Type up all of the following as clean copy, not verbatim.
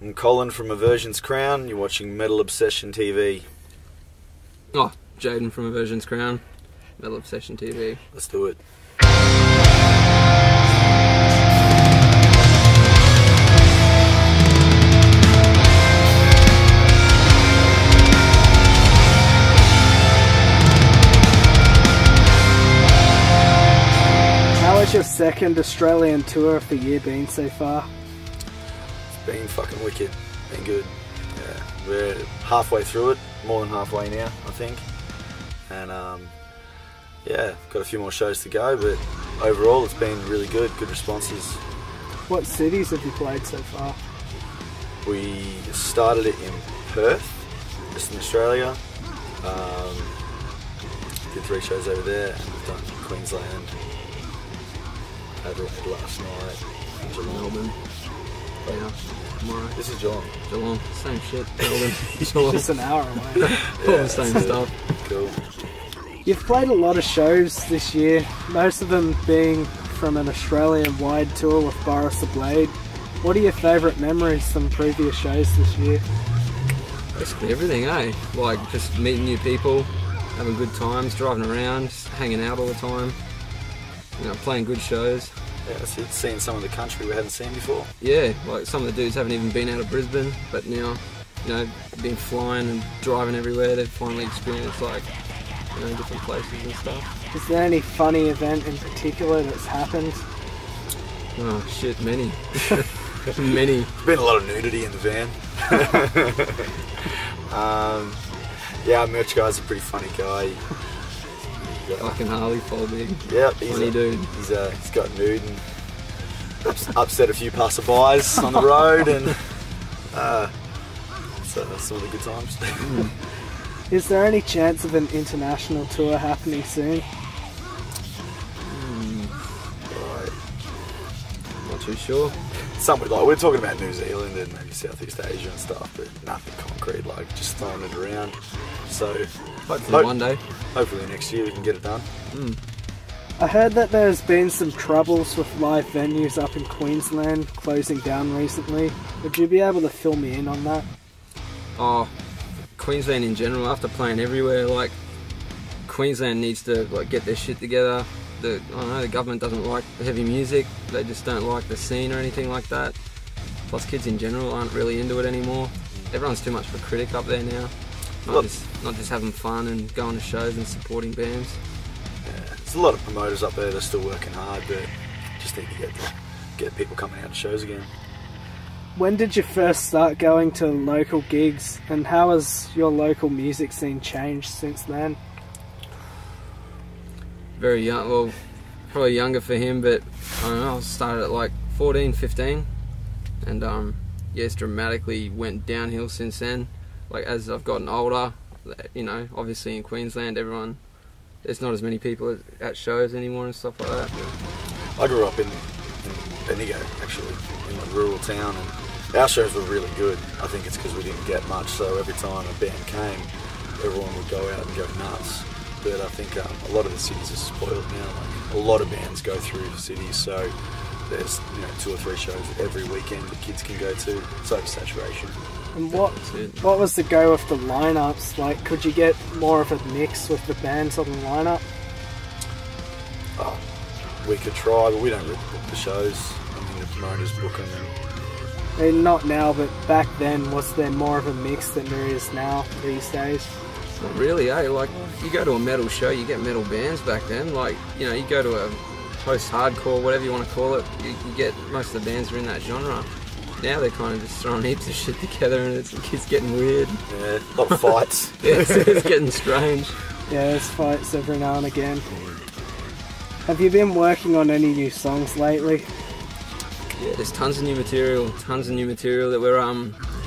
I'm Colin from Aversions Crown. You're watching Metal Obsession TV. Oh, Jayden from Aversions Crown, Metal Obsession TV. Let's do it. How has your second Australian tour of the year been so far? It's been fucking wicked. Been good. Yeah, we're halfway through it. More than halfway now, I think. And yeah, got a few more shows to go, but overall it's been really good. Good responses. What cities have you played so far? We started it in Perth, Western Australia. Did 3 shows over there, and we've done Queensland. Adelaide last night. Geelong. Melbourne. Yeah, tomorrow. This is Geelong. Geelong, same shit. Melbourne. Geelong. Just an hour away. All the same stuff. Cool. You've played a lot of shows this year, most of them being from an Australian-wide tour with Boris the Blade. What are your favourite memories from previous shows this year? Basically everything, eh? Like just meeting new people, having good times, driving around, just hanging out all the time. You know, playing good shows. Yeah, it's seeing some of the country we haven't seen before. Yeah, like some of the dudes haven't even been out of Brisbane, but now, you know, been flying and driving everywhere, they've finally experienced like, you know, different places and stuff. Is there any funny event in particular that's happened? Oh shit, many. Many. There's been a lot of nudity in the van. Yeah, our merch guy's a pretty funny guy. Fucking Harley phobic. Yep, funny dude. He's got nude and upset a few passerbys on the road, and so that's some of the good times. Is there any chance of an international tour happening soon? Right. Not too sure. Somewhere like we're talking about New Zealand and maybe Southeast Asia and stuff, but nothing concrete. Like just throwing it around. So Hopefully one day. Hopefully next year we can get it done. I heard that there's been some troubles with live venues up in Queensland closing down recently. Would you be able to fill me in on that? Oh, Queensland in general, after playing everywhere, like Queensland needs to like get their shit together. I don't know, the government doesn't like heavy music, they just don't like the scene or anything like that. Plus kids in general aren't really into it anymore. Everyone's too much of a critic up there now. Not just having fun and going to shows and supporting bands. Yeah, there's a lot of promoters up there that are still working hard, but just need to get people coming out to shows again. When did you first start going to local gigs, and how has your local music scene changed since then? Very young, well, probably younger for him, but I don't know, I started at like 14, 15, and yeah, it's dramatically went downhill since then. Like as I've gotten older, you know, obviously in Queensland, there's not as many people at shows anymore and stuff like that. I grew up in Bendigo, actually, in a rural town, and our shows were really good. I think it's because we didn't get much, so every time a band came, everyone would go out and go nuts. But I think a lot of the cities are spoiled now. Like, a lot of bands go through the cities, so there's 2 or 3 shows every weekend the kids can go to. It's oversaturation. And what was the go with the lineups? Like, could you get more of a mix with the bands on the lineup? Oh, we could try, but we don't really book the shows. I mean, the promoters book them. And not now, but back then, was there more of a mix than there is now these days? Not really, eh? Like, you go to a metal show, you get metal bands back then. Like, you know, you go to a post-hardcore, whatever you want to call it, you get most of the bands are in that genre. Now they're kind of just throwing heaps of shit together and it's getting weird. Yeah, a lot of fights. Yeah, it's getting strange. Yeah, there's fights every now and again. Have you been working on any new songs lately? Yeah, there's tons of new material that we're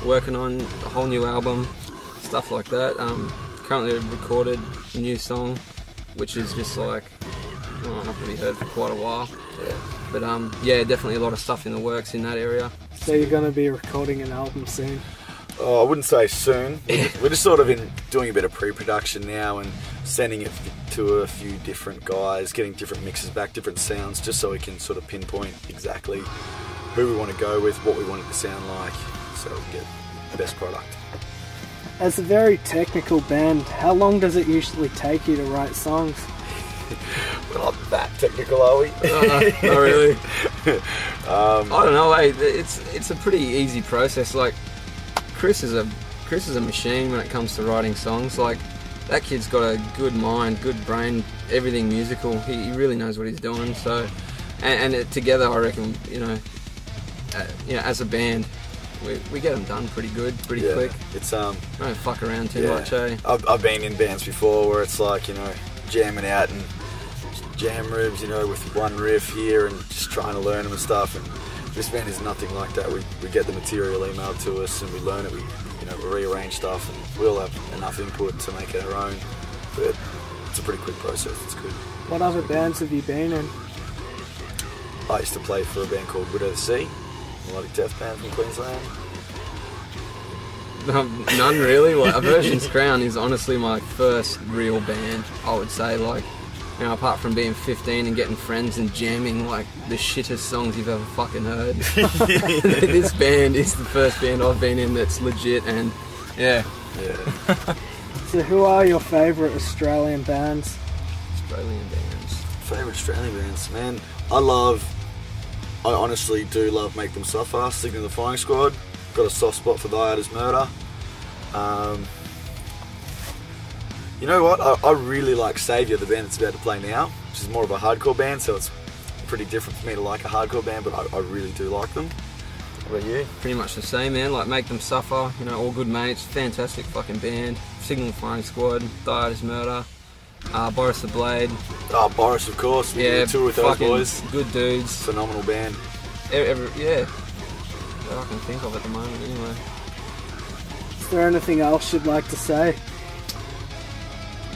working on, a whole new album, stuff like that. Currently recorded a new song, which is just like, not going to be heard for quite a while. Yeah. But yeah, definitely a lot of stuff in the works in that area. So you're going to be recording an album soon? Oh, I wouldn't say soon. We're just sort of doing a bit of pre-production now and sending it to a few different guys, getting different mixes back, different sounds, just so we can sort of pinpoint exactly who we want to go with, what we want it to sound like. so we can get the best product. As a very technical band, how long does it usually take you to write songs? We're not that technical, are we? Not really. I don't know. It's a pretty easy process. Like Chris is a machine when it comes to writing songs. Like that kid's got a good mind, good brain, everything musical. He really knows what he's doing. So, together, I reckon, as a band, we get them done pretty good, pretty quick. It's don't fuck around too much, eh? I've been in bands before where it's like, jamming out and jam ribs, with one riff here and just trying to learn them and stuff. And this band is nothing like that. We get the material emailed to us and we learn it. We rearrange stuff and we'll have enough input to make it our own. But it's a pretty quick process. It's good. What other bands have you been in? I used to play for a band called Widow the Sea, a melodic death band from Queensland. None really. Like, Aversions Crown is honestly my first real band, I would say. Like, apart from being 15 and getting friends and jamming like the shittest songs you've ever fucking heard. This band is the first band I've been in that's legit, and yeah. So who are your favourite Australian bands? Australian bands. Favourite Australian bands? Man, I honestly do love Make Them Suffer, Signal the Firing Squad. Got a soft spot for Thy Art Is Murder. You know what? I really like Saviour, the band that's about to play now, which is more of a hardcore band, so it's pretty different for me to like a hardcore band, but I really do like them. How about you? Pretty much the same, man. Like Make Them Suffer, all good mates, fantastic fucking band. Signal the Firing Squad, Thy Art Is Murder, Boris the Blade. Oh, Boris, of course. We did a tour with those boys. Good dudes. Phenomenal band. Yeah. That I can think of at the moment, anyway. Is there anything else you'd like to say?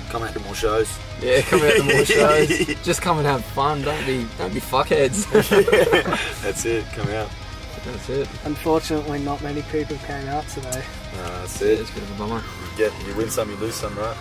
Come out to more shows. Yeah, come out to more shows. Just come and have fun. Don't be fuckheads. That's it. Come out. That's it. Unfortunately, not many people came out today. That's it. It's a bit of a bummer. You win some, you lose some, right?